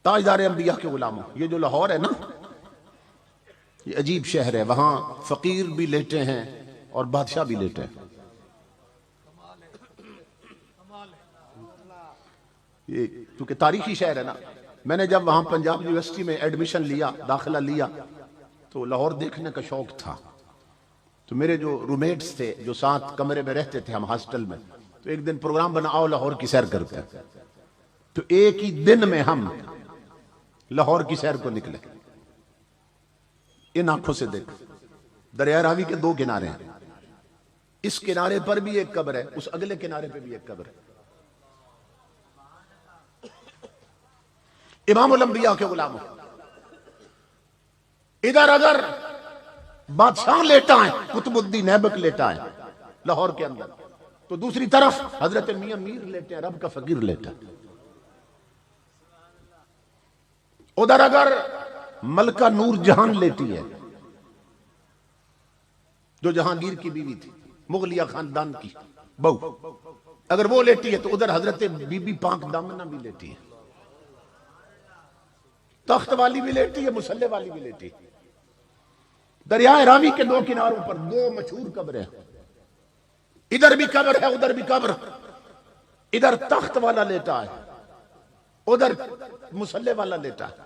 ताजदार अंबिया के गुलामों, ये जो लाहौर है ना, ये अजीब शहर है। वहां फकीर भी लेटे हैं और बादशाह भी लेटे हैं। ये क्योंकि तारीखी शहर है ना। मैंने जब वहां पंजाब यूनिवर्सिटी में एडमिशन लिया, दाखिला लिया, तो लाहौर देखने का शौक था। तो मेरे जो रूममेट्स थे, जो साथ कमरे में रहते थे हम हॉस्टल में, तो एक दिन प्रोग्राम बना, आओ लाहौर की सैर करते हैं। तो एक ही दिन में हम लाहौर की सैर को निकले। इन आंखों से देख, दरिया रावी के दो किनारे हैं, इस किनारे पर भी एक कब्र है, उस अगले किनारे पर भी एक कब्र है। इमामुल अंबिया के गुलामों, इधर अगर बादशाह लेटा है, कुतुबुद्दीन ऐबक लेटा है लाहौर के अंदर, तो दूसरी तरफ हजरत मियां मीर लेटे हैं, रब का फकीर लेटा है। उधर अगर मलका नूर जहां लेटी है, जो जहांगीर की बीवी थी, मुगलिया खानदान की बहू, अगर वो लेटी है, तो उधर हजरत बीबी पाक दामना भी लेटी है। तख्त वाली भी लेटी है, मुसल्ले वाली भी लेटी है। दरियाए रावी के दो किनारों पर दो मशहूर कब्र है, इधर भी कब्र है, उधर भी कब्र। इधर तख्त वाला लेटा है, उधर मुसल्ले वाला लेटा है।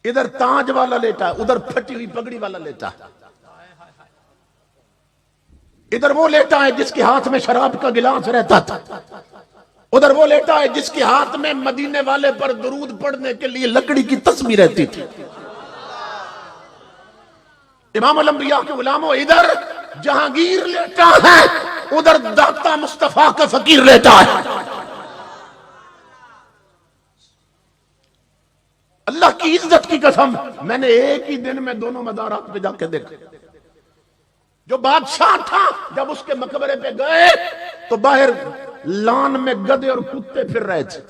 इधर ताज वाला लेटा है, उधर फटी हुई पगड़ी वाला लेटा है। इधर वो लेटा है जिसके हाथ में शराब का गिलास रहता था, उधर वो लेटा है जिसके हाथ में मदीने वाले पर दुरूद पढ़ने के लिए लकड़ी की तस्बीह रहती थी। इमामुल अंबिया के गुलामों, इधर जहांगीर लेटा है, उधर दाता मुस्तफा का फकीर लेटा है। अल्लाह की इज्जत की कसम, मैंने एक ही दिन में दोनों मज़ारात पे जाके देखा। जो बादशाह था, जब उसके मकबरे पे गए तो बाहर लान में गधे और कुत्ते फिर रहे थे,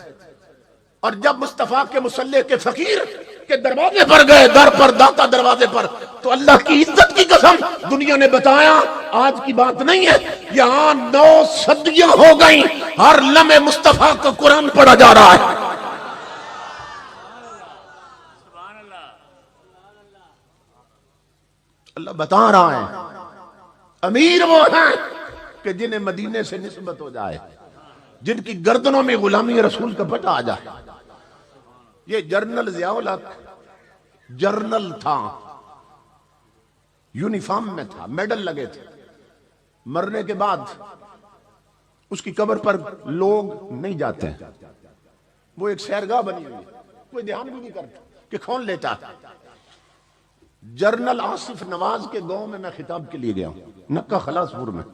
और जब मुस्तफा के मुसल्ले के फकीर के दरवाजे पर गए, दर पर, दाता दरवाजे पर, तो अल्लाह की इज्जत की कसम, दुनिया ने बताया, आज की बात नहीं है, यहां 9 सदियां हो गई, हर लम्हे मुस्तफा का कुरान पढ़ा जा रहा है। अल्लाह बता रहा है, अमीर वो हैं कि जिन्हें मदीने से निस्बत हो जाए, जिनकी गर्दनों में गुलामी रसूल का पटा आ जाए। ये जर्नल ज़ियाउल हक जर्नल था, यूनिफॉर्म में था, मेडल लगे थे। मरने के बाद उसकी कब्र पर लोग नहीं जाते हैं, वो एक सैरगाह बनी हुई है, कोई ध्यान भी नहीं करता कि कौन लेटा। जर्नल आसिफ नवाज के गांव में मैं खिताब के लिए गया हूं, नक्का खलासपुर में।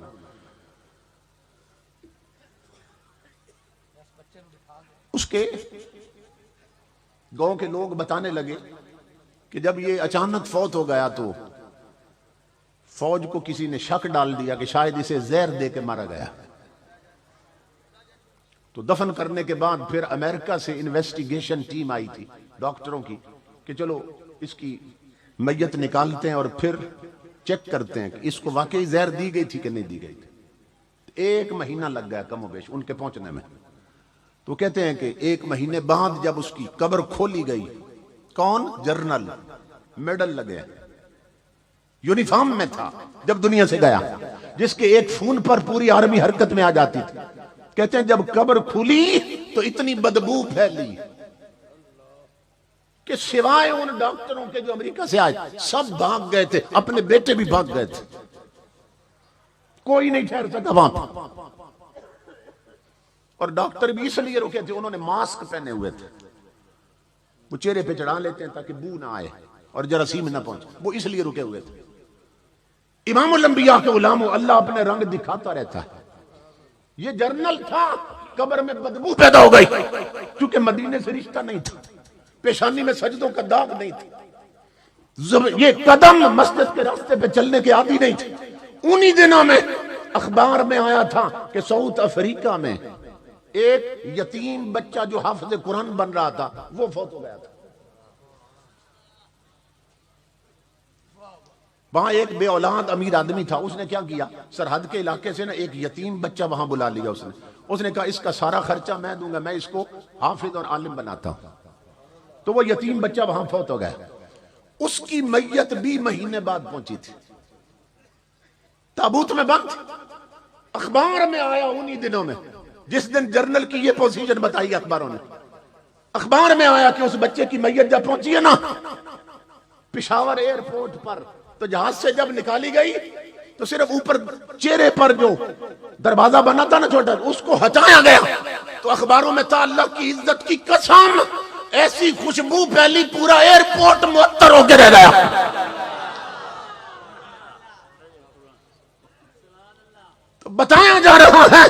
उसके गांव के लोग बताने लगे कि जब ये अचानक फौत हो गया तो फौज को किसी ने शक डाल दिया कि शायद इसे जहर दे के मारा गया। तो दफन करने के बाद फिर अमेरिका से इन्वेस्टिगेशन टीम आई थी डॉक्टरों की कि चलो इसकी मैयत निकालते हैं और फिर चेक करते हैं कि इसको वाकई जहर दी गई थी कि नहीं दी गई थी। 1 महीना लग गया कम बेश उनके पहुंचने में। तो कहते हैं कि 1 महीने बाद जब उसकी कब्र खोली गई, कौन? जर्नल, मेडल लगे, यूनिफॉर्म में था जब दुनिया से गया, जिसके एक खून पर पूरी आर्मी हरकत में आ जाती थी। कहते हैं जब कब्र खुली तो इतनी बदबू फैली कि सिवाय उन डॉक्टरों के जो अमेरिका से आए, सब भाग गए थे, अपने बेटे भी भाग गए थे, कोई नहीं ठहर सका वहां पर। और डॉक्टर भी इसलिए रुके थे, उन्होंने मास्क पहने हुए थे, वो चेहरे पे चढ़ा लेते हैं ताकि बू ना आए और जरासीम ना पहुंचे, वो इसलिए रुके हुए थे। इमामुल अंबिया के गुलामों, अल्लाह अपने रंग दिखाता रहता है। ये जर्नल था, कब्र में बदबू पैदा हो गई क्योंकि मदीने से रिश्ता नहीं था, पेशानी में सजदों का दाग नहीं था, ये कदम मस्जिद के रास्ते पे चलने के आदी नहीं थे। उन्हीं दिनों में अखबार में आया था कि साउथ अफ्रीका में एक यतीम बच्चा जो हाफिज कुरान बन रहा था, वो फौत हो गया था। वहां एक बे औलाद अमीर आदमी था, उसने क्या किया, सरहद के इलाके से ना एक यतीम बच्चा वहां बुला लिया। उसने कहा इसका सारा खर्चा मैं दूंगा, मैं इसको हाफिज और आलिम बनाता हूं। तो वो यतीम बच्चा वहां फौत हो गया। उसकी मैयत 20 महीने बाद पहुंची थी, ताबूत में बंद। अखबार में आया उन्हीं दिनों में, जिस दिन जर्नल की ये पोजीशन बताई अखबारों ने, अखबार में आया कि उस बच्चे की मैयत जब पहुंची है ना पिशावर एयरपोर्ट पर, तो जहाज से जब निकाली गई तो सिर्फ ऊपर चेहरे पर जो दरवाजा बना था ना छोटा, उसको हटाया गया। तो अखबारों में था अल्लाह की इज्जत की कसम, ऐसी खुशबू फैली पूरा एयरपोर्ट मुअत्तर होकर रह गया। तो बताया जा रहा है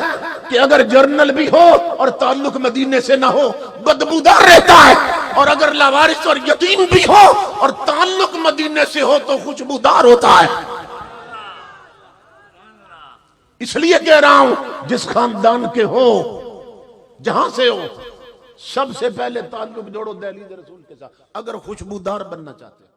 कि अगर जर्नल भी हो और ताल्लुक मदीने से ना हो बदबूदार रहता है, और अगर लावारिस और यतीम भी हो और ताल्लुक मदीने से हो तो खुशबूदार होता है। इसलिए कह रहा हूं जिस खानदान के हो, जहां से हो, सबसे पहले ताल्लुक जोड़ो दहलीज रसूल के साथ, अगर खुशबूदार बनना चाहते हो।